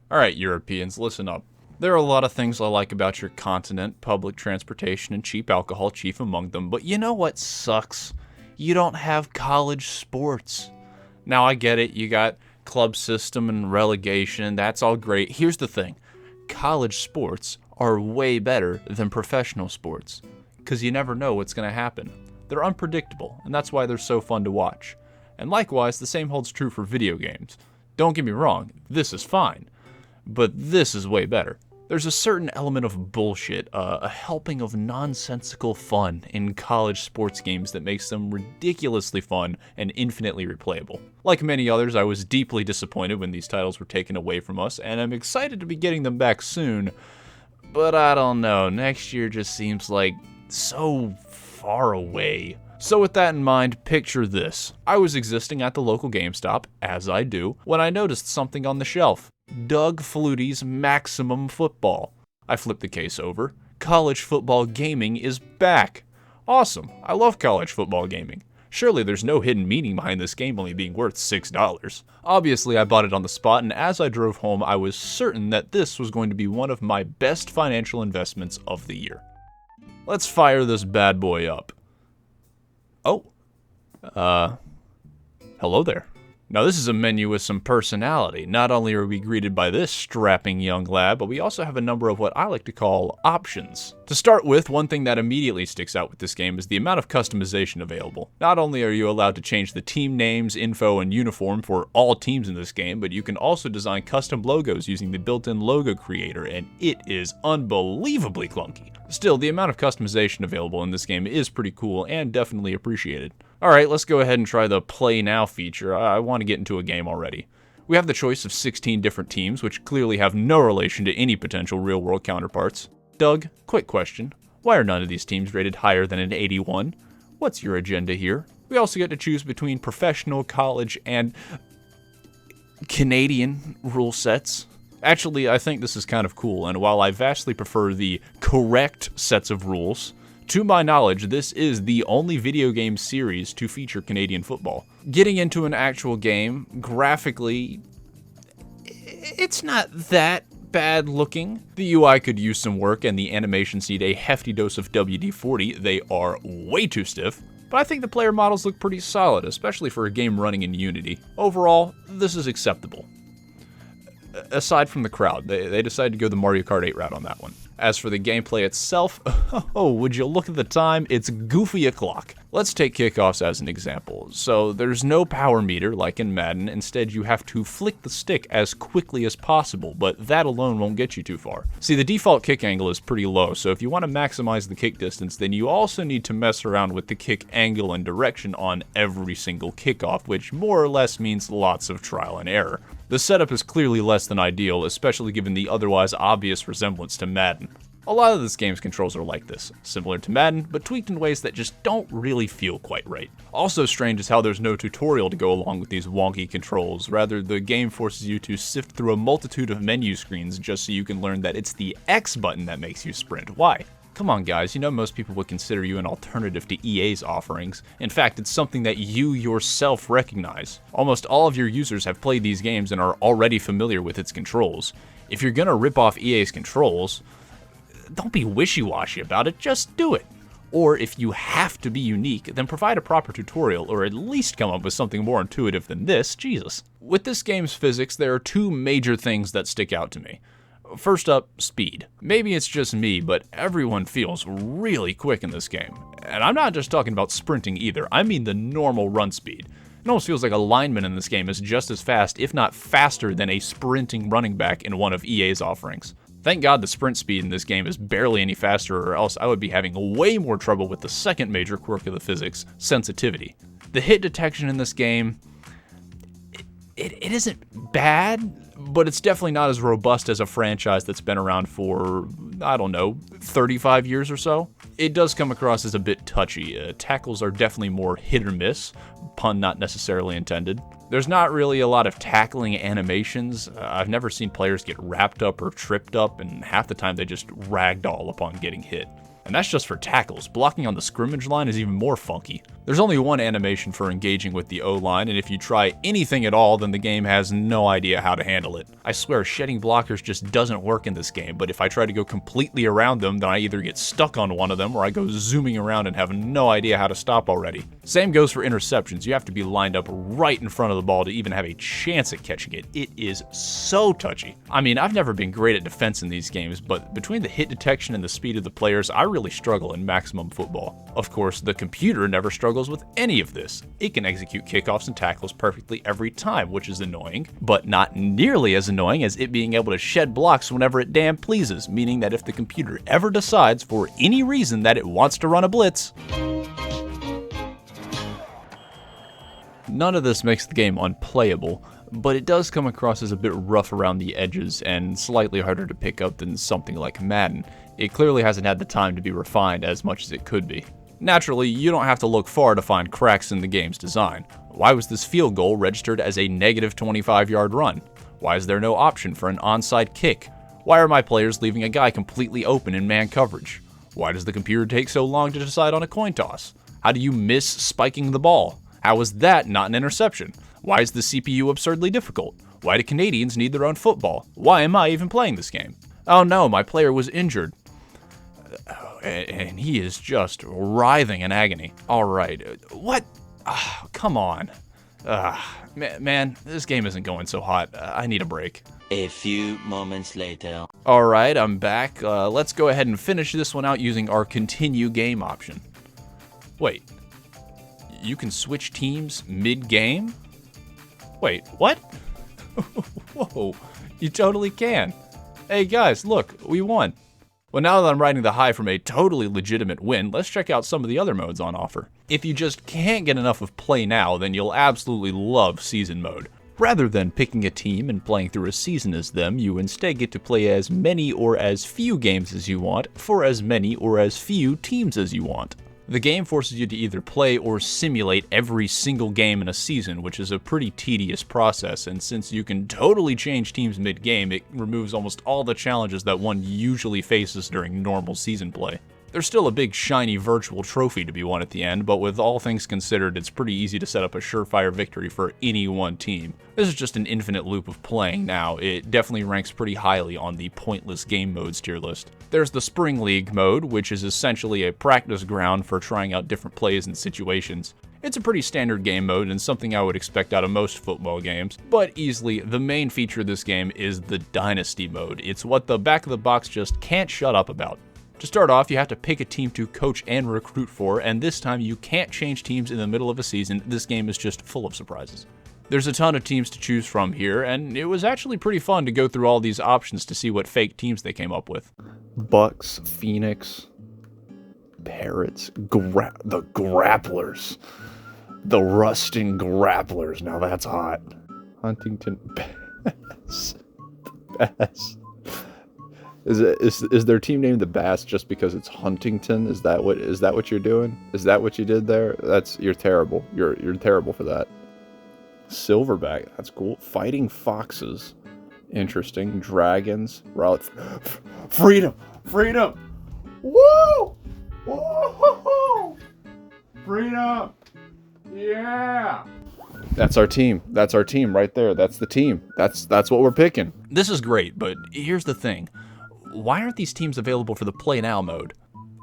Alright, Europeans, listen up. There are a lot of things I like about your continent, public transportation and cheap alcohol chief among them, but you know what sucks? You don't have college sports. Now I get it, you got club system and relegation, that's all great. Here's the thing, college sports are way better than professional sports, because you never know what's going to happen. They're unpredictable, and that's why they're so fun to watch. And likewise, the same holds true for video games. Don't get me wrong, this is fine. But this is way better. There's a certain element of bullshit, a helping of nonsensical fun in college sports games that makes them ridiculously fun and infinitely replayable. Like many others, I was deeply disappointed when these titles were taken away from us, and I'm excited to be getting them back soon. But I don't know, next year just seems like so far away. So with that in mind, picture this. I was existing at the local GameStop, as I do, when I noticed something on the shelf. Doug Flutie's Maximum Football. I flipped the case over. College football gaming is back. Awesome. I love college football gaming. Surely there's no hidden meaning behind this game only being worth $6. Obviously, I bought it on the spot, and as I drove home, I was certain that this was going to be one of my best financial investments of the year. Let's fire this bad boy up. Oh. Hello there. Now this is a menu with some personality. Not only are we greeted by this strapping young lad, but we also have a number of what I like to call options. To start with, one thing that immediately sticks out with this game is the amount of customization available. Not only are you allowed to change the team names, info, and uniform for all teams in this game, but you can also design custom logos using the built-in logo creator, and it is unbelievably clunky. Still, the amount of customization available in this game is pretty cool and definitely appreciated. Alright, let's go ahead and try the Play Now feature. I want to get into a game already. We have the choice of 16 different teams, which clearly have no relation to any potential real-world counterparts. Doug, quick question. Why are none of these teams rated higher than an 81? What's your agenda here? We also get to choose between professional, college, and Canadian rule sets. Actually, I think this is kind of cool, and while I vastly prefer the correct sets of rules, to my knowledge, this is the only video game series to feature Canadian football. Getting into an actual game, graphically, it's not that bad looking. The UI could use some work, and the animations need a hefty dose of WD-40. They are way too stiff. But I think the player models look pretty solid, especially for a game running in Unity. Overall, this is acceptable. Aside from the crowd, they decided to go the Mario Kart 8 route on that one. As for the gameplay itself, oh, would you look at the time, it's goofy o'clock. Let's take kickoffs as an example. So there's no power meter like in Madden, instead you have to flick the stick as quickly as possible, but that alone won't get you too far. See, the default kick angle is pretty low, so if you want to maximize the kick distance, then you also need to mess around with the kick angle and direction on every single kickoff, which more or less means lots of trial and error. The setup is clearly less than ideal, especially given the otherwise obvious resemblance to Madden. A lot of this game's controls are like this, similar to Madden, but tweaked in ways that just don't really feel quite right. Also strange is how there's no tutorial to go along with these wonky controls. Rather, the game forces you to sift through a multitude of menu screens just so you can learn that it's the X button that makes you sprint. Why? Come on guys, you know most people would consider you an alternative to EA's offerings. In fact, it's something that you yourself recognize. Almost all of your users have played these games and are already familiar with its controls. If you're gonna rip off EA's controls, don't be wishy-washy about it, just do it. Or if you have to be unique, then provide a proper tutorial or at least come up with something more intuitive than this, Jesus. With this game's physics, there are two major things that stick out to me. First up, speed. Maybe it's just me, but everyone feels really quick in this game. And I'm not just talking about sprinting either, I mean the normal run speed. It almost feels like a lineman in this game is just as fast, if not faster, than a sprinting running back in one of EA's offerings. Thank God the sprint speed in this game is barely any faster, or else I would be having way more trouble with the second major quirk of the physics, sensitivity. The hit detection in this game, it isn't bad, but it's definitely not as robust as a franchise that's been around for, I don't know, 35 years or so. It does come across as a bit touchy. Tackles are definitely more hit or miss, pun not necessarily intended. There's not really a lot of tackling animations. I've never seen players get wrapped up or tripped up, and half the time they just ragdoll upon getting hit. And that's just for tackles. Blocking on the scrimmage line is even more funky. There's only one animation for engaging with the O-line, and if you try anything at all, then the game has no idea how to handle it. I swear, shedding blockers just doesn't work in this game, but if I try to go completely around them, then I either get stuck on one of them or I go zooming around and have no idea how to stop already. Same goes for interceptions. You have to be lined up right in front of the ball to even have a chance at catching it. It is so touchy. I mean, I've never been great at defense in these games, but between the hit detection and the speed of the players, I really struggle in maximum football. Of course, the computer never struggles with any of this. It can execute kickoffs and tackles perfectly every time, which is annoying, but not nearly as annoying as it being able to shed blocks whenever it damn pleases, meaning that if the computer ever decides for any reason that it wants to run a blitz, none of this makes the game unplayable, but it does come across as a bit rough around the edges and slightly harder to pick up than something like Madden. It clearly hasn't had the time to be refined as much as it could be. Naturally, you don't have to look far to find cracks in the game's design. Why was this field goal registered as a negative 25-yard run? Why is there no option for an onside kick? Why are my players leaving a guy completely open in man coverage? Why does the computer take so long to decide on a coin toss? How do you miss spiking the ball? How is that not an interception? Why is the CPU absurdly difficult? Why do Canadians need their own football? Why am I even playing this game? Oh no, my player was injured. And he is just writhing in agony. Alright, what? Come on. Man, this game isn't going so hot. I need a break. A few moments later. Alright, I'm back. Let's go ahead and finish this one out using our continue game option. Wait. You can switch teams mid-game? Wait, what? Whoa, you totally can. Hey guys, look, we won. Well, now that I'm riding the high from a totally legitimate win, let's check out some of the other modes on offer. If you just can't get enough of Play Now, then you'll absolutely love Season Mode. Rather than picking a team and playing through a season as them, you instead get to play as many or as few games as you want, for as many or as few teams as you want. The game forces you to either play or simulate every single game in a season, which is a pretty tedious process, and since you can totally change teams mid-game, it removes almost all the challenges that one usually faces during normal season play. There's still a big shiny virtual trophy to be won at the end, but with all things considered, it's pretty easy to set up a surefire victory for any one team. This is just an infinite loop of playing now. It definitely ranks pretty highly on the pointless game modes tier list. There's the Spring League mode, which is essentially a practice ground for trying out different plays and situations. It's a pretty standard game mode and something I would expect out of most football games, but easily the main feature of this game is the Dynasty mode. It's what the back of the box just can't shut up about. To start off, you have to pick a team to coach and recruit for, and this time you can't change teams in the middle of a season. This game is just full of surprises. There's a ton of teams to choose from here, and it was actually pretty fun to go through all these options to see what fake teams they came up with. Bucks, Phoenix, Parrots, the Grapplers. The Rusting Grapplers. Now that's hot. Huntington Bass. Bass. Is their team named the Bass just because it's Huntington? Is that what you're doing? Is that what you did there? You're terrible. You're terrible for that. Silverback, that's cool. Fighting Foxes, interesting. Dragons, freedom. Woo! Woo! Freedom! Yeah! That's our team. That's our team right there. That's the team. That's what we're picking. This is great, but here's the thing. Why aren't these teams available for the Play Now mode?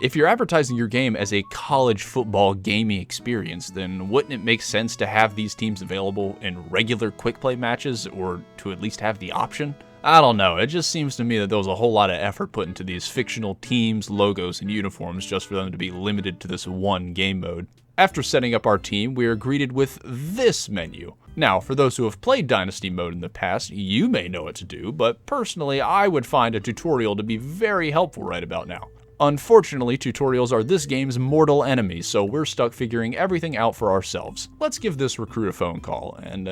If you're advertising your game as a college football gaming experience, then wouldn't it make sense to have these teams available in regular quick play matches, or to at least have the option? I don't know, it just seems to me that there was a whole lot of effort put into these fictional teams, logos, and uniforms just for them to be limited to this one game mode. After setting up our team, we are greeted with this menu. Now, for those who have played Dynasty mode in the past, you may know what to do, but personally, I would find a tutorial to be very helpful right about now. Unfortunately, tutorials are this game's mortal enemy, so we're stuck figuring everything out for ourselves. Let's give this recruit a phone call, and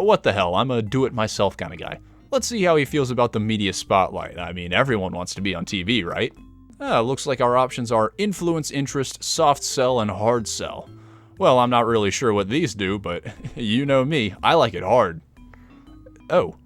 what the hell, I'm a do-it-myself kind of guy. Let's see how he feels about the media spotlight. I mean, everyone wants to be on TV, right? Looks like our options are influence, interest, soft sell, and hard sell. Well, I'm not really sure what these do, but you know me, I like it hard. Oh.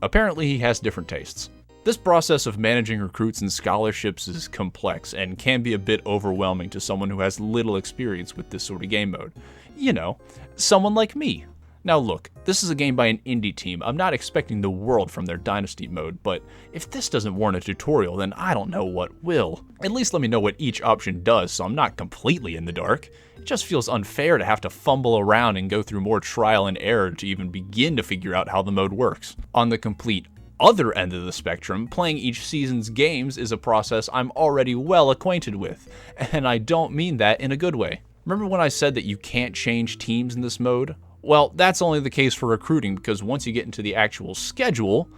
Apparently he has different tastes. This process of managing recruits and scholarships is complex and can be a bit overwhelming to someone who has little experience with this sort of game mode. You know, someone like me. Now look, this is a game by an indie team. I'm not expecting the world from their Dynasty mode, but if this doesn't warrant a tutorial, then I don't know what will. At least let me know what each option does so I'm not completely in the dark. It just feels unfair to have to fumble around and go through more trial and error to even begin to figure out how the mode works. On the complete other end of the spectrum, playing each season's games is a process I'm already well acquainted with, and I don't mean that in a good way. Remember when I said that you can't change teams in this mode? Well, that's only the case for recruiting, because once you get into the actual schedule,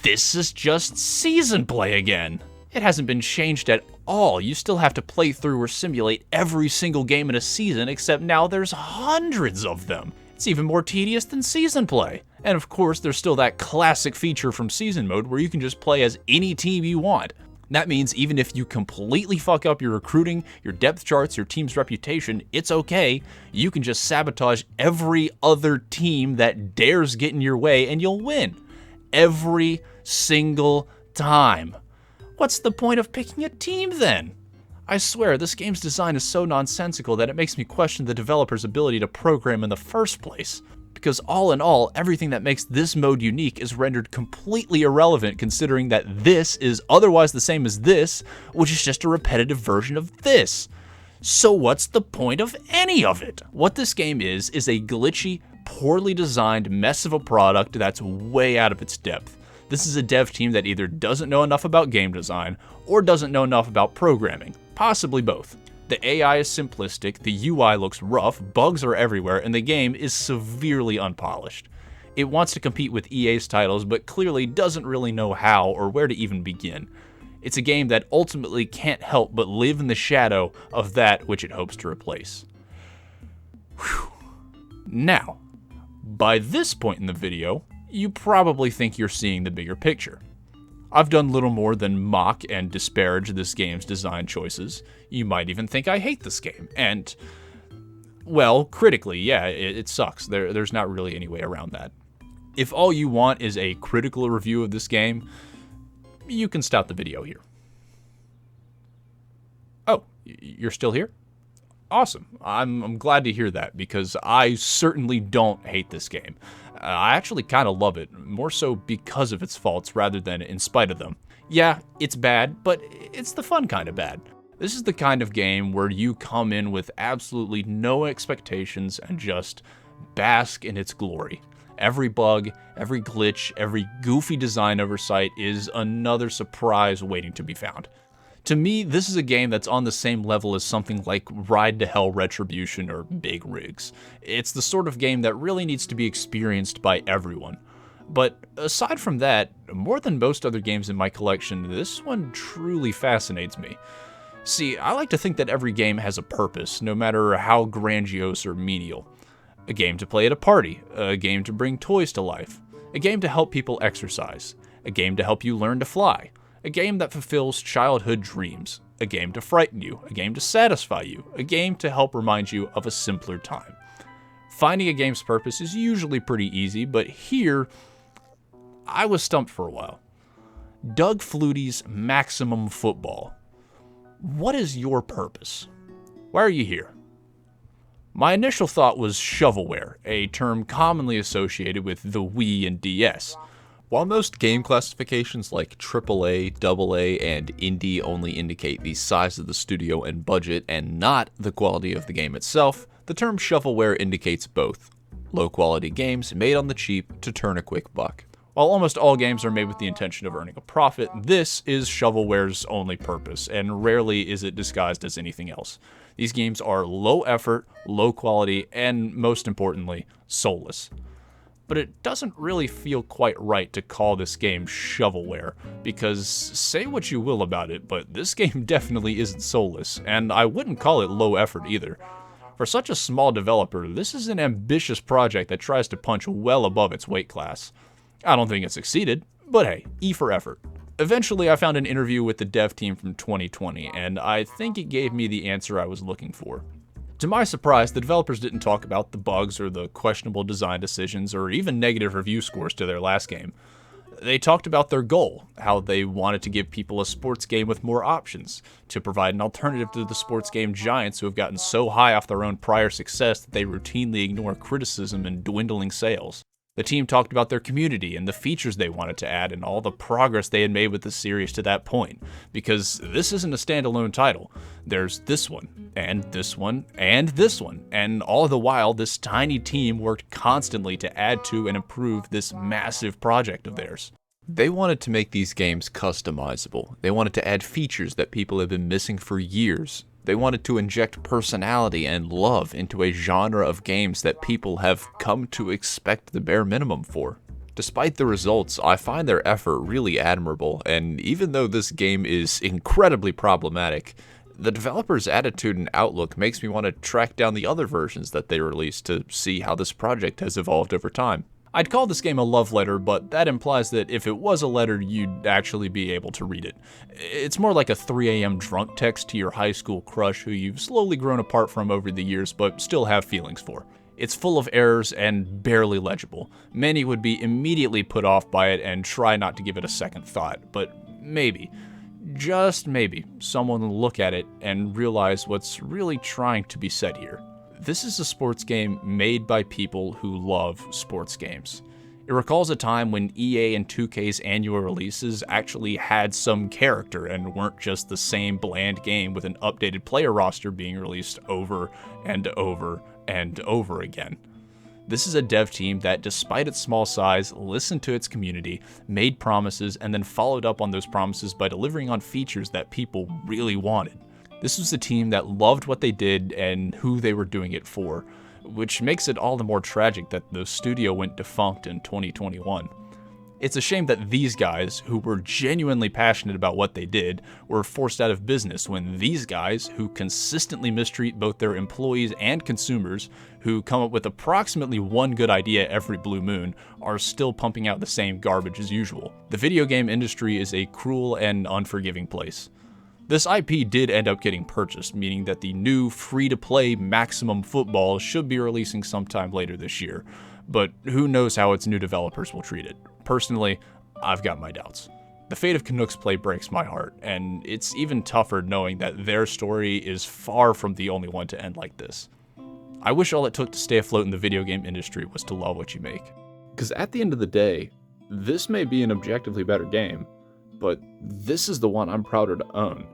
this is just season play again. It hasn't been changed at all. You still have to play through or simulate every single game in a season, except now there's hundreds of them. It's even more tedious than season play. And of course, there's still that classic feature from season mode where you can just play as any team you want. That means even if you completely fuck up your recruiting, your depth charts, your team's reputation, it's okay. You can just sabotage every other team that dares get in your way and you'll win. Every single time. What's the point of picking a team then? I swear, this game's design is so nonsensical that it makes me question the developer's ability to program in the first place. Because all in all, everything that makes this mode unique is rendered completely irrelevant considering that this is otherwise the same as this, which is just a repetitive version of this. So what's the point of any of it? What this game is a glitchy, poorly designed mess of a product that's way out of its depth. This is a dev team that either doesn't know enough about game design or doesn't know enough about programming, possibly both. The AI is simplistic, the UI looks rough, bugs are everywhere, and the game is severely unpolished. It wants to compete with EA's titles, but clearly doesn't really know how or where to even begin. It's a game that ultimately can't help but live in the shadow of that which it hopes to replace. Whew. Now, by this point in the video, you probably think you're seeing the bigger picture. I've done little more than mock and disparage this game's design choices. You might even think I hate this game, and, well, critically, yeah, it sucks. There's not really any way around that. If all you want is a critical review of this game, you can stop the video here. Oh, you're still here? Awesome. I'm glad to hear that, because I certainly don't hate this game. I actually kind of love it, more so because of its faults rather than in spite of them. Yeah, it's bad, but it's the fun kind of bad. This is the kind of game where you come in with absolutely no expectations and just bask in its glory. Every bug, every glitch, every goofy design oversight is another surprise waiting to be found. To me, this is a game that's on the same level as something like Ride to Hell Retribution or Big Rigs. It's the sort of game that really needs to be experienced by everyone. But aside from that, more than most other games in my collection, this one truly fascinates me. See, I like to think that every game has a purpose, no matter how grandiose or menial. A game to play at a party, a game to bring toys to life, a game to help people exercise, a game to help you learn to fly, a game that fulfills childhood dreams, a game to frighten you, a game to satisfy you, a game to help remind you of a simpler time. Finding a game's purpose is usually pretty easy, but here, I was stumped for a while. Doug Flutie's Maximum Football. What is your purpose? Why are you here? My initial thought was shovelware, a term commonly associated with the Wii and DS. While most game classifications like AAA, AA, and Indie only indicate the size of the studio and budget and not the quality of the game itself, the term shovelware indicates both. Low-quality games made on the cheap to turn a quick buck. While almost all games are made with the intention of earning a profit, this is shovelware's only purpose, and rarely is it disguised as anything else. These games are low effort, low quality, and most importantly, soulless. But it doesn't really feel quite right to call this game shovelware, because say what you will about it, but this game definitely isn't soulless, and I wouldn't call it low effort either. For such a small developer, this is an ambitious project that tries to punch well above its weight class. I don't think it succeeded, but hey, E for effort. Eventually, I found an interview with the dev team from 2020, and I think it gave me the answer I was looking for. To my surprise, the developers didn't talk about the bugs or the questionable design decisions or even negative review scores to their last game. They talked about their goal, how they wanted to give people a sports game with more options, to provide an alternative to the sports game giants who have gotten so high off their own prior success that they routinely ignore criticism and dwindling sales. The team talked about their community and the features they wanted to add and all the progress they had made with the series to that point, because this isn't a standalone title. There's this one, and this one, and this one, and all the while this tiny team worked constantly to add to and improve this massive project of theirs. They wanted to make these games customizable. They wanted to add features that people have been missing for years. They wanted to inject personality and love into a genre of games that people have come to expect the bare minimum for. Despite the results, I find their effort really admirable, and even though this game is incredibly problematic, the developer's attitude and outlook makes me want to track down the other versions that they released to see how this project has evolved over time. I'd call this game a love letter, but that implies that if it was a letter, you'd actually be able to read it. It's more like a 3 a.m. drunk text to your high school crush who you've slowly grown apart from over the years but still have feelings for. It's full of errors and barely legible. Many would be immediately put off by it and try not to give it a second thought, but maybe, just maybe, someone will look at it and realize what's really trying to be said here. This is a sports game made by people who love sports games. It recalls a time when EA and 2K's annual releases actually had some character and weren't just the same bland game with an updated player roster being released over and over and over again. This is a dev team that, despite its small size, listened to its community, made promises, and then followed up on those promises by delivering on features that people really wanted. This was a team that loved what they did and who they were doing it for, which makes it all the more tragic that the studio went defunct in 2021. It's a shame that these guys, who were genuinely passionate about what they did, were forced out of business when these guys, who consistently mistreat both their employees and consumers, who come up with approximately one good idea every blue moon, are still pumping out the same garbage as usual. The video game industry is a cruel and unforgiving place. This IP did end up getting purchased, meaning that the new free-to-play Maximum Football should be releasing sometime later this year, but who knows how its new developers will treat it. Personally, I've got my doubts. The fate of Canucks Play breaks my heart, and it's even tougher knowing that their story is far from the only one to end like this. I wish all it took to stay afloat in the video game industry was to love what you make. Because at the end of the day, this may be an objectively better game, but this is the one I'm prouder to own.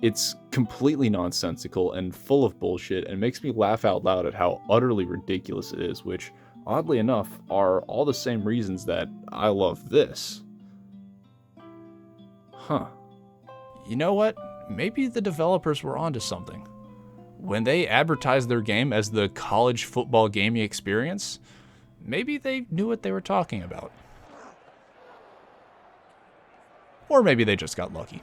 It's completely nonsensical and full of bullshit and makes me laugh out loud at how utterly ridiculous it is, which, oddly enough, are all the same reasons that I love this. Huh. You know what? Maybe the developers were onto something. When they advertised their game as the college football gaming experience, maybe they knew what they were talking about. Or maybe they just got lucky.